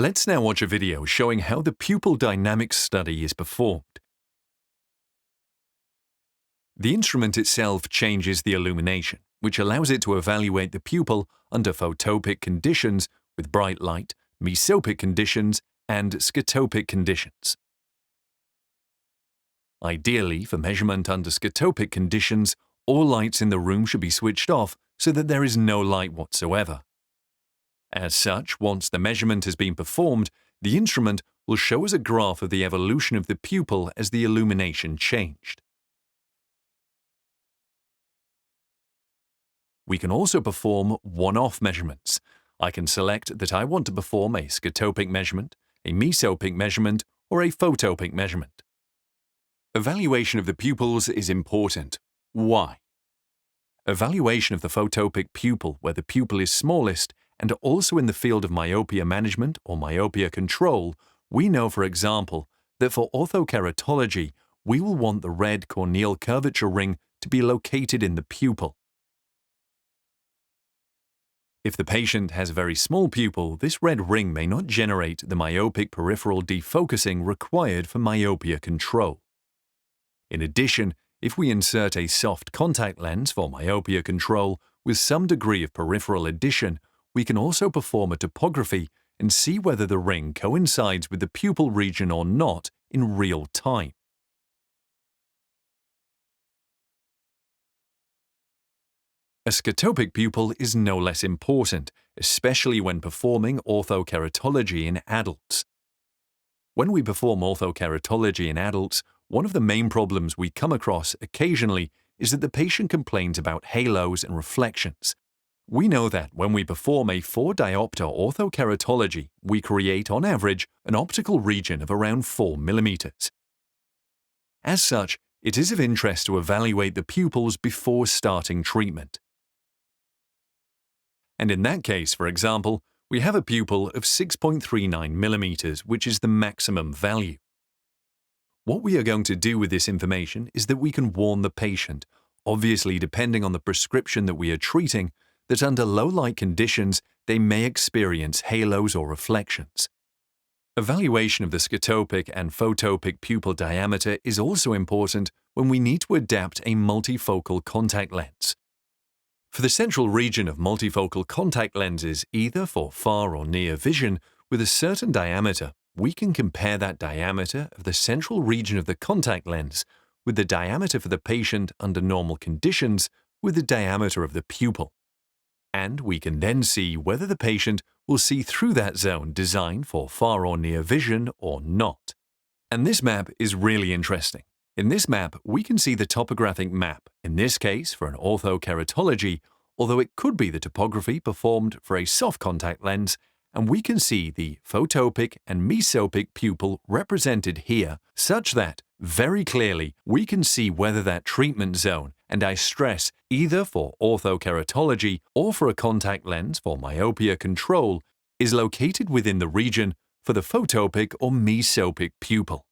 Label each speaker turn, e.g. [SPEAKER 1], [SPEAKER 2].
[SPEAKER 1] Let's now watch a video showing how the pupil dynamics study is performed. The instrument itself changes the illumination, which allows it to evaluate the pupil under photopic conditions with bright light, mesopic conditions, and scotopic conditions. Ideally, for measurement under scotopic conditions, all lights in the room should be switched off so that there is no light whatsoever. As such, once the measurement has been performed, the instrument will show us a graph of the evolution of the pupil as the illumination changed. We can also perform one-off measurements. I can select that I want to perform a scotopic measurement, a mesopic measurement, or a photopic measurement. Evaluation of the pupils is important. Why? Evaluation of the photopic pupil, where the pupil is smallest, and also in the field of myopia management or myopia control, we know, for example, that for orthokeratology, we will want the red corneal curvature ring to be located in the pupil. If the patient has a very small pupil, this red ring may not generate the myopic peripheral defocusing required for myopia control. In addition, if we insert a soft contact lens for myopia control with some degree of peripheral addition, we can also perform a topography and see whether the ring coincides with the pupil region or not in real time. A scotopic pupil is no less important, especially when performing orthokeratology in adults. When we perform orthokeratology in adults, one of the main problems we come across occasionally is that the patient complains about halos and reflections. We know that when we perform a 4-diopter orthokeratology, we create, on average, an optical region of around 4 mm. As such, it is of interest to evaluate the pupils before starting treatment. And in that case, for example, we have a pupil of 6.39 mm, which is the maximum value. What we are going to do with this information is that we can warn the patient, obviously depending on the prescription that we are treating, that under low light conditions they may experience halos or reflections. Evaluation of the scotopic and photopic pupil diameter is also important when we need to adapt a multifocal contact lens. For the central region of multifocal contact lenses, either for far or near vision, with a certain diameter, we can compare that diameter of the central region of the contact lens with the diameter for the patient under normal conditions with the diameter of the pupil. And we can then see whether the patient will see through that zone designed for far or near vision or not. And this map is really interesting. In this map, we can see the topographic map, in this case for an orthokeratology, although it could be the topography performed for a soft contact lens, and we can see the photopic and mesopic pupil represented here, such that, very clearly, we can see whether that treatment zone, and I stress either for orthokeratology or for a contact lens for myopia control, is located within the region for the photopic or mesopic pupil.